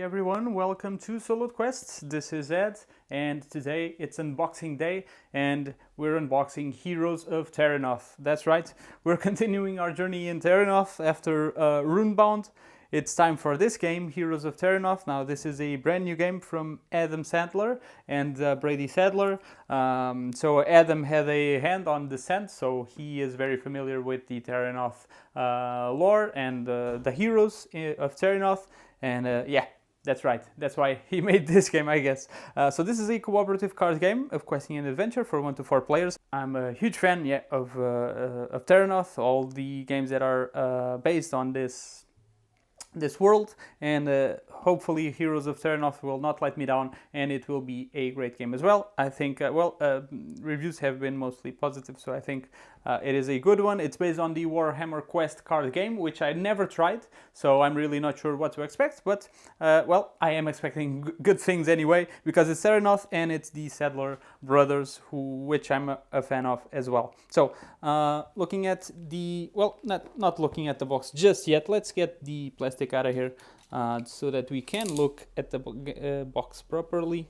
everyone, welcome to Solo Quests. This is Ed, and today it's unboxing day, and we're unboxing Heroes of Terrinoth. That's right, we're continuing our journey in Terrinoth after Runebound. It's time for this game, Heroes of Terrinoth. Now, this is a brand new game from Adam Sandler and Brady Sadler. So Adam had a hand on Descent, so he is very familiar with the Terrinoth lore and the heroes of Terrinoth. And yeah, that's right. That's why he made this game, I guess. So this is a cooperative card game of questing and adventure for 1 to 4 players. I'm a huge fan, of Terrinoth, all the games that are based on this world, and hopefully Heroes of Terrinoth will not let me down, and it will be a great game as well. I think, reviews have been mostly positive, so I think it is a good one. It's based on the Warhammer Quest card game, which I never tried, so I'm really not sure what to expect, but, I am expecting good things anyway, because it's Terrinoth, and it's the Sadler brothers, which I'm a fan of as well. So, looking at the, not looking at the box just yet, let's get the plastic out of here, so that we can look at the box properly.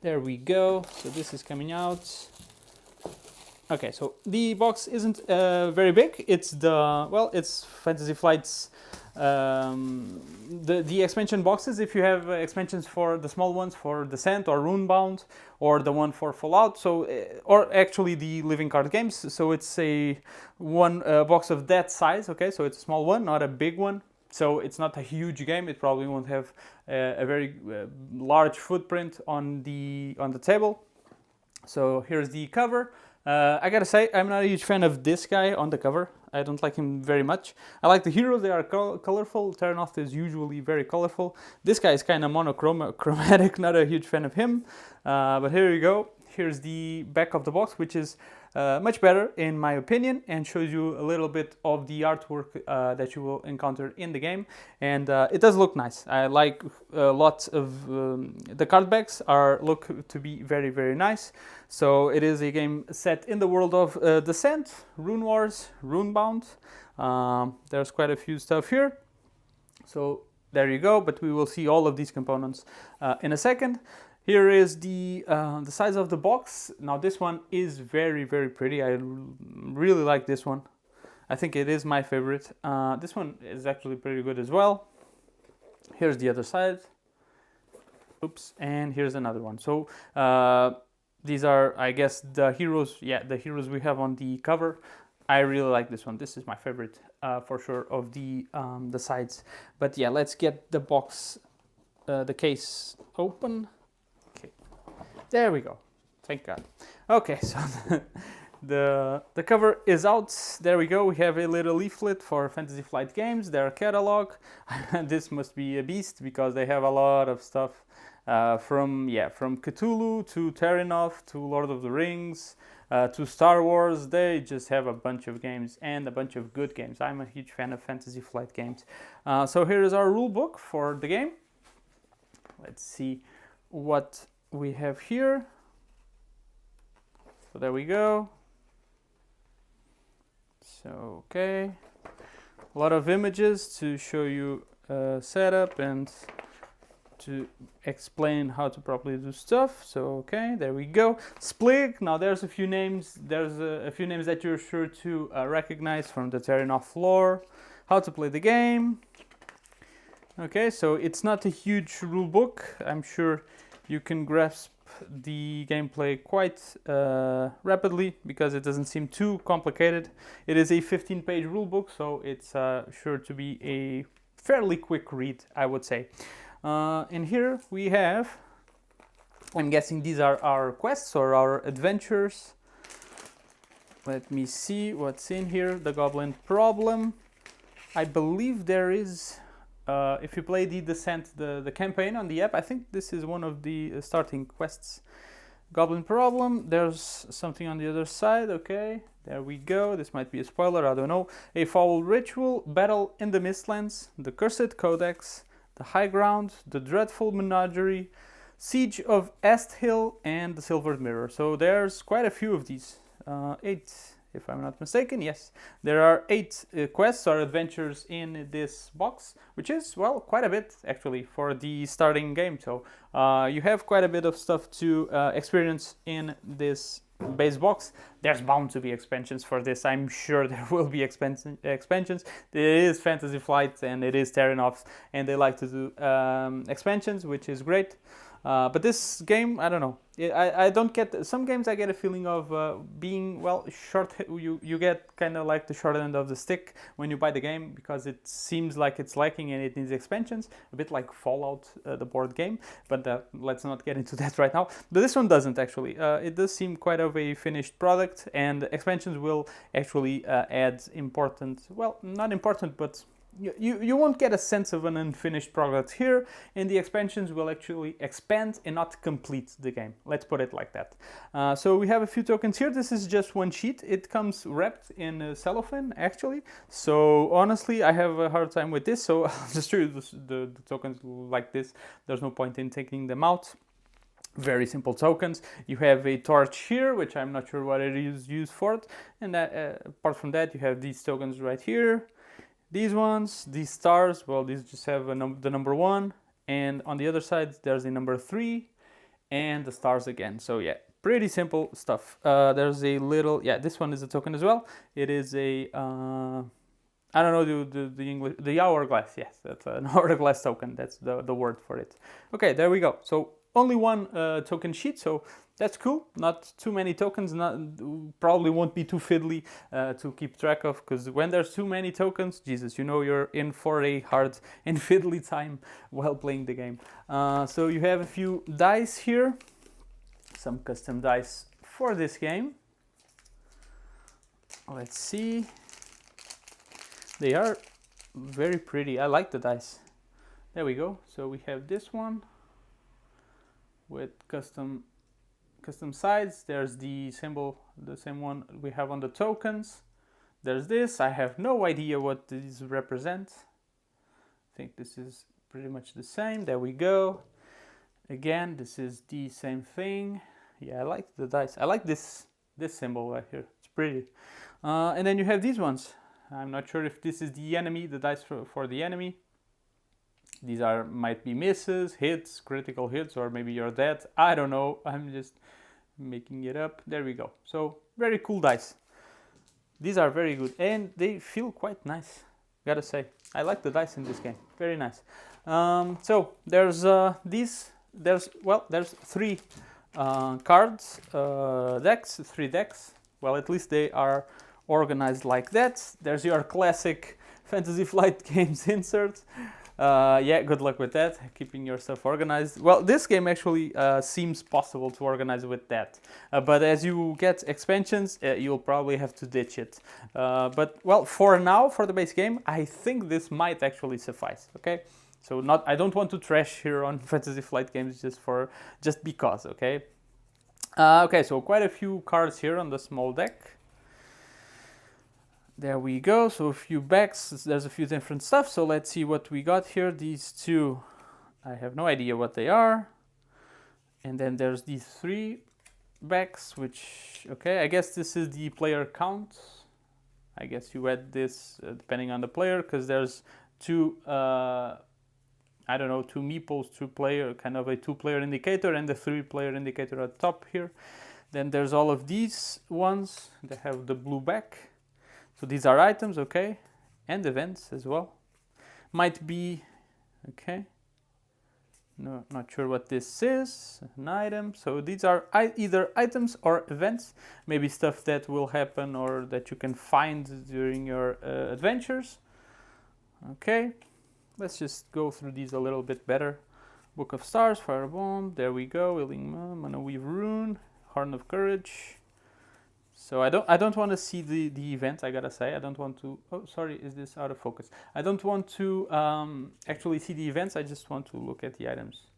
There we go. So this is coming out. Okay, so the box isn't very big. It's it's Fantasy Flight's the expansion boxes. If you have expansions for the small ones for Descent or Runebound, or the one for Fallout, so or actually the living card games. So it's a one box of that size. Okay, so it's a small one, not a big one. So it's not a huge game. It probably won't have a very large footprint on the table. So here's the cover. I gotta say, I'm not a huge fan of this guy on the cover. I don't like him very much. I like the heroes, they are colorful. Terrinoth is usually very colorful. This guy is kind of monochromatic, not a huge fan of him. But here you go. Here's the back of the box, which is much better in my opinion, and shows you a little bit of the artwork that you will encounter in the game, and it does look nice. I like lots of the card backs look to be very, very nice. So it is a game set in the world of Descent, Rune Wars, Runebound. There's quite a few stuff here, so there you go, but we will see all of these components in a second. Here is the size of the box. Now this one is very, very pretty. I really like this one. I think it is my favorite. This one is actually pretty good as well. Here's the other side. Oops, and here's another one. So these are, I guess, the heroes. Yeah, the heroes we have on the cover. I really like this one. This is my favorite for sure of the sides. But yeah, let's get the box, the case open. There we go. Thank God. Okay, so the cover is out. There we go. We have a little leaflet for Fantasy Flight games, their catalog. This must be a beast because they have a lot of stuff from Cthulhu to Terrinoth to Lord of the Rings to Star Wars. They just have a bunch of games and a bunch of good games. I'm a huge fan of Fantasy Flight games. So here is our rule book for the game. Let's see what we have here. So there we go. So okay, a lot of images to show you setup and to explain how to properly do stuff. So okay, there we go. Splig. Now there's a few names. There's a few names that you're sure to recognize from the Terrinoth lore. How to play the game. Okay, so it's not a huge rule book. I'm sure you can grasp the gameplay quite rapidly because it doesn't seem too complicated. It is a 15-page rulebook, so it's sure to be a fairly quick read, I would say. And here we have, I'm guessing these are our quests or our adventures. Let me see what's in here. The Goblin Problem. I believe there is... if you play the Descent, the campaign on the app, I think this is one of the starting quests. Goblin Problem, there's something on the other side, okay, there we go, this might be a spoiler, I don't know. A Foul Ritual, Battle in the Mistlands, the Cursed Codex, the High Ground, the Dreadful Menagerie, Siege of Est Hill, and the Silvered Mirror. So there's quite a few of these, if I'm not mistaken. Yes, there are 8 quests or adventures in this box, which is, well, quite a bit actually for the starting game. So you have quite a bit of stuff to experience in this base box. There's bound to be expansions for this. I'm sure there will be expansions. It is Fantasy Flight and it is Terrinoth, and they like to do expansions, which is great. But this game, I don't know. I don't get some games. I get a feeling of being, well, short. You get kind of like the short end of the stick when you buy the game, because it seems like it's lacking and it needs expansions, a bit like Fallout, the board game. But let's not get into that right now. But this one doesn't actually. It does seem quite of a finished product, and expansions will actually add important. Well, not important, but you won't get a sense of an unfinished product here, and the expansions will actually expand and not complete the game. Let's put it like that. So we have a few tokens here. This is just one sheet. It comes wrapped in cellophane, actually. So honestly, I have a hard time with this, so I'll just show you the tokens like this. There's no point in taking them out. Very simple tokens. You have a torch here, which I'm not sure what it is used for. And apart from that, you have these tokens right here. These ones, these stars, well, these just have the number 1, and on the other side there's a number 3 and the stars again. So yeah, pretty simple stuff. There's a little, yeah, this one is a token as well. It is a I don't know the English, the hourglass. Yes, that's an hourglass token. That's the word for it. Okay, there we go. So only one token sheet, so that's cool. Not too many tokens. Probably won't be too fiddly to keep track of, because when there's too many tokens, Jesus, you know you're in for a hard and fiddly time while playing the game. So you have a few dice here, some custom dice for this game. Let's see. They are very pretty. I like the dice. There we go. So we have this one with custom sides. There's the symbol, the same one we have on the tokens. There's this. I have no idea what these represent. I think this is pretty much the same. There we go. Again, this is the same thing. Yeah, I like the dice. I like this symbol right here. It's pretty. And then you have these ones. I'm not sure if this is the enemy, the dice for the enemy. These might be misses, hits, critical hits, or maybe you're dead. I don't know. I'm just making it up. There we go. So very cool dice. These are very good and they feel quite nice. Gotta say, I like the dice in this game. Very nice. So there's these. There's 3 cards, decks, 3 decks. Well, at least they are organized like that. There's your classic Fantasy Flight Games insert. Yeah, good luck with that, keeping your stuff organized. Well, this game actually seems possible to organize with that. But as you get expansions, you'll probably have to ditch it. But, well, for now, for the base game, I think this might actually suffice, okay? So I don't want to trash here on Fantasy Flight Games just because, okay? Okay, so quite a few cards here on the small deck. There we go. So a few backs. There's a few different stuff. So let's see what we got here. These 2, I have no idea what they are. And then there's these 3 backs, which, okay, I guess this is the player count. I guess you add this depending on the player, because there's 2, I don't know, 2 meeples, 2 player, kind of a 2-player indicator, and the 3-player indicator at the top here. Then there's all of these ones that have the blue back. So these are items, okay, and events as well. Might be, okay, no, not sure what this is, an item. So these are either items or events, maybe stuff that will happen or that you can find during your adventures. Okay, let's just go through these a little bit better. Book of Stars, Firebomb, there we go, Wailing Mana Weave Rune, Horn of Courage. So I don't want to see the event, I gotta say. I don't want to, oh sorry, is this out of focus? I don't want to actually see the events, I just want to look at the items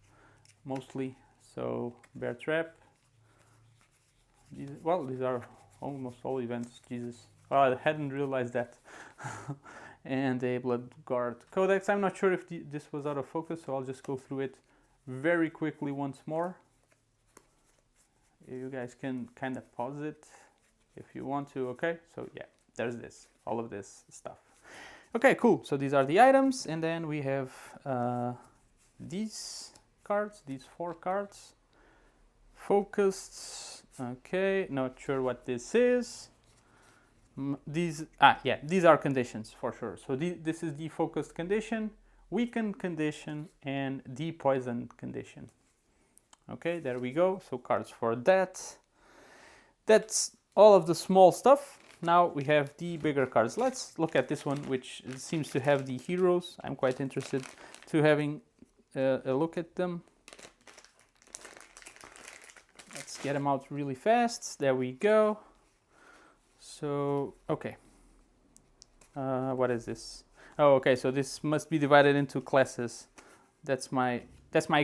mostly. So Bear Trap, these are almost all events, Jesus. Well, I hadn't realized that. And a Blood Guard Codex. I'm not sure if this was out of focus, so I'll just go through it very quickly once more. You guys can kind of pause it if you want to. Okay, so yeah, there's this, all of this stuff. Okay, cool. So these are the items, and then we have these cards, these 4 cards. Focused. Okay, not sure what this is. These are conditions for sure. So this is the focused condition, weakened condition, and the poisoned condition. Okay, there we go. So cards for that. That's all of the small stuff. Now we have the bigger cards. Let's look at this one, which seems to have the heroes. I'm quite interested to having a look at them. Let's get them out really fast. There we go. So, okay. What is this? Oh, okay, so this must be divided into classes. That's my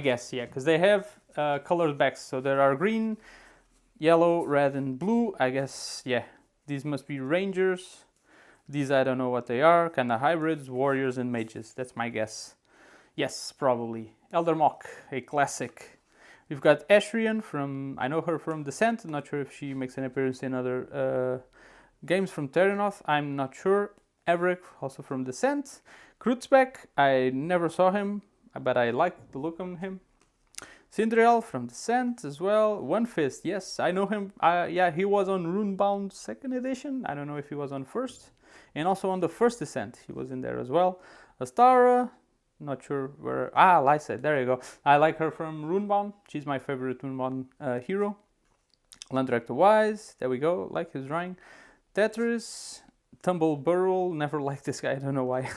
guess, yeah, because they have colored backs. So there are green, yellow, red, and blue. I guess, yeah, these must be rangers. These, I don't know what they are. Kind of hybrids, warriors, and mages. That's my guess. Yes, probably. Elder Mock, a classic. We've got Ashrian from, I know her from Descent. I'm not sure if she makes an appearance in other games from Terrinoth. I'm not sure. Everick, also from Descent. Krutzbeck, I never saw him, but I like the look on him. Sindriel from Descent as well. One Fist, yes, I know him. Yeah, he was on Runebound 2nd edition. I don't know if he was on 1st. And also on the 1st Descent, he was in there as well. Astara, not sure where. Lysa, there you go. I like her from Runebound. She's my favorite Runebound hero. Landrak the Wise, there we go, like his drawing. Tetris, Tumble Burrow, never liked this guy, I don't know why.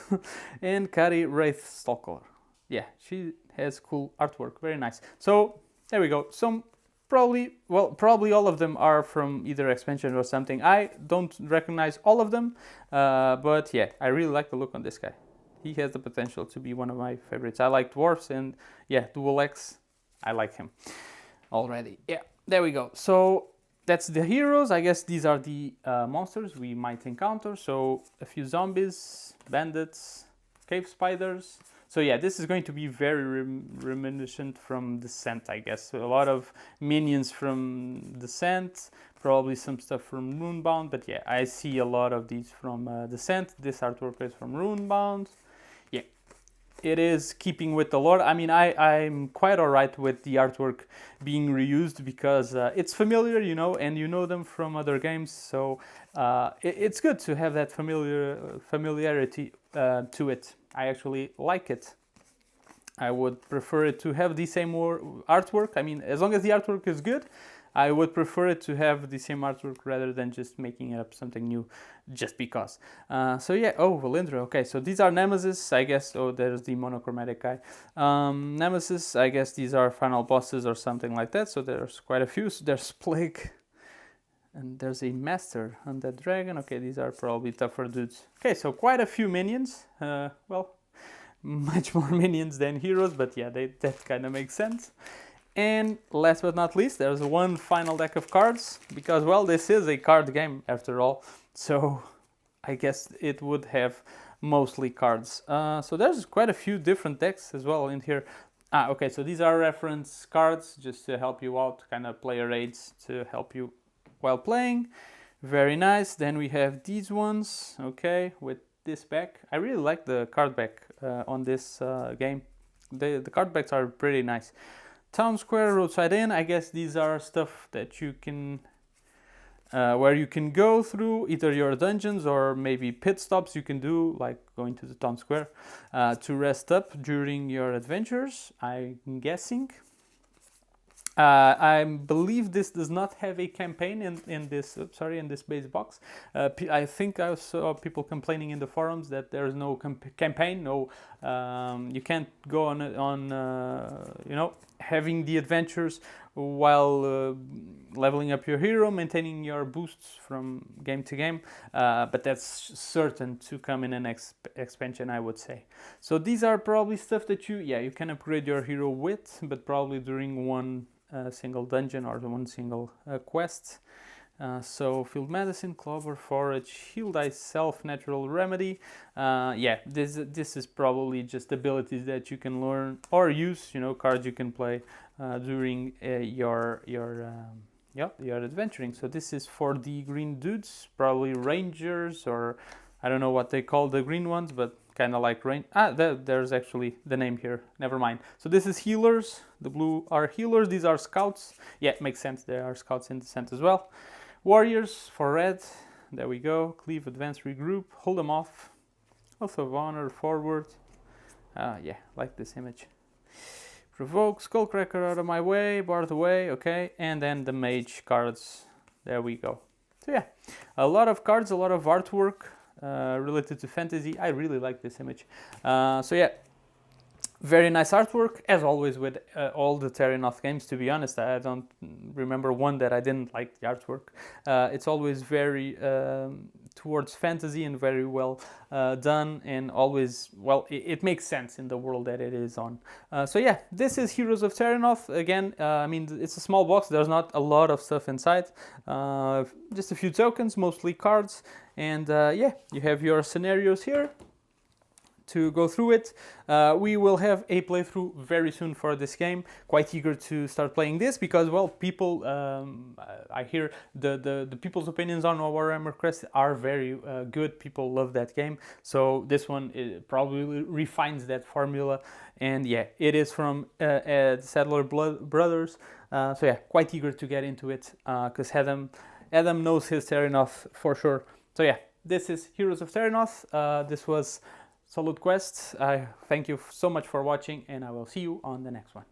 And Kari Wraith Stalker. Yeah, she has cool artwork, very nice. So, there we go. Some probably all of them are from either expansion or something. I don't recognize all of them, but yeah, I really like the look on this guy. He has the potential to be one of my favorites. I like dwarves, and yeah, Dual X, I like him already. Yeah, there we go. So that's the heroes. I guess these are the monsters we might encounter. So a few zombies, bandits, cave spiders. So yeah, this is going to be very reminiscent from Descent, I guess. So a lot of minions from Descent, probably some stuff from Runebound, but yeah, I see a lot of these from Descent. This artwork is from Runebound. Yeah, it is keeping with the lore. I mean, I'm quite alright with the artwork being reused because it's familiar, you know, and you know them from other games. So it's good to have that familiarity to it. I actually like it. I would prefer it to have the same artwork. I mean, as long as the artwork is good, I would prefer it to have the same artwork rather than just making up something new just because. So yeah, Valindra. Okay, so these are Nemesis, I guess. Oh, there's the monochromatic guy. Nemesis, I guess these are final bosses or something like that. So there's quite a few. So there's Plague. And there's a Master Undead Dragon. Okay, these are probably tougher dudes. Okay, so quite a few minions. Well, much more minions than heroes, but yeah, that kind of makes sense. And last but not least, there's one final deck of cards, because, well, this is a card game after all, so I guess it would have mostly cards. So there's quite a few different decks as well in here. Okay, so these are reference cards just to help you out, kind of player aids to help you while playing. Very nice. Then we have these ones, okay, with this back. I really like the card back on this game. The card backs are pretty nice. Town Square, Roadside Inn. I guess these are stuff that you can where you can go through either your dungeons or maybe pit stops you can do, like going to the Town Square to rest up during your adventures, I'm guessing. I believe this does not have a campaign in this base box. I think I saw people complaining in the forums that there's no campaign. No, you can't go on having the adventures while leveling up your hero, maintaining your boosts from game to game. But that's certain to come in an expansion, I would say. So these are probably stuff that you can upgrade your hero with, but probably during one single dungeon or one single quest. So Field Medicine, Clover, Forage, Heal Thyself, Natural Remedy. This is probably just abilities that you can learn or use, cards you can play during your Yeah, they are adventuring. So this is for the green dudes, probably rangers, or I don't know what they call the green ones, but kind of like there's actually the name here. Never mind. So this is healers. The blue are healers. These are scouts. Yeah, makes sense. There are scouts in Descent as well. Warriors for red. There we go. Cleave, advance, regroup. Hold them off. Oath of honor, forward. Yeah, like this image. Provoke, Skullcracker out of my way, bar the way, okay. And then the mage cards. There we go. So yeah, a lot of cards, a lot of artwork related to fantasy. I really like this image. So yeah, very nice artwork, as always with all the Terrinoth games, to be honest. I don't remember one that I didn't like the artwork. It's always very towards fantasy and very well done, and always, well, it makes sense in the world that it is on. So yeah, this is Heroes of Terrinoth. Again, I mean, it's a small box. There's not a lot of stuff inside. Just a few tokens, mostly cards. And yeah, you have your scenarios here to go through it. We will have a playthrough very soon for this game. Quite eager to start playing this because, well, people, I hear the people's opinions on Warhammer Crest are very good. People love that game. So this one probably refines that formula. And yeah, it is from Sadler Brothers. So yeah, quite eager to get into it because Adam knows his Terrinoth for sure. So yeah, this is Heroes of Terrinoth. This was Solid Quest. I thank you so much for watching, and I will see you on the next one.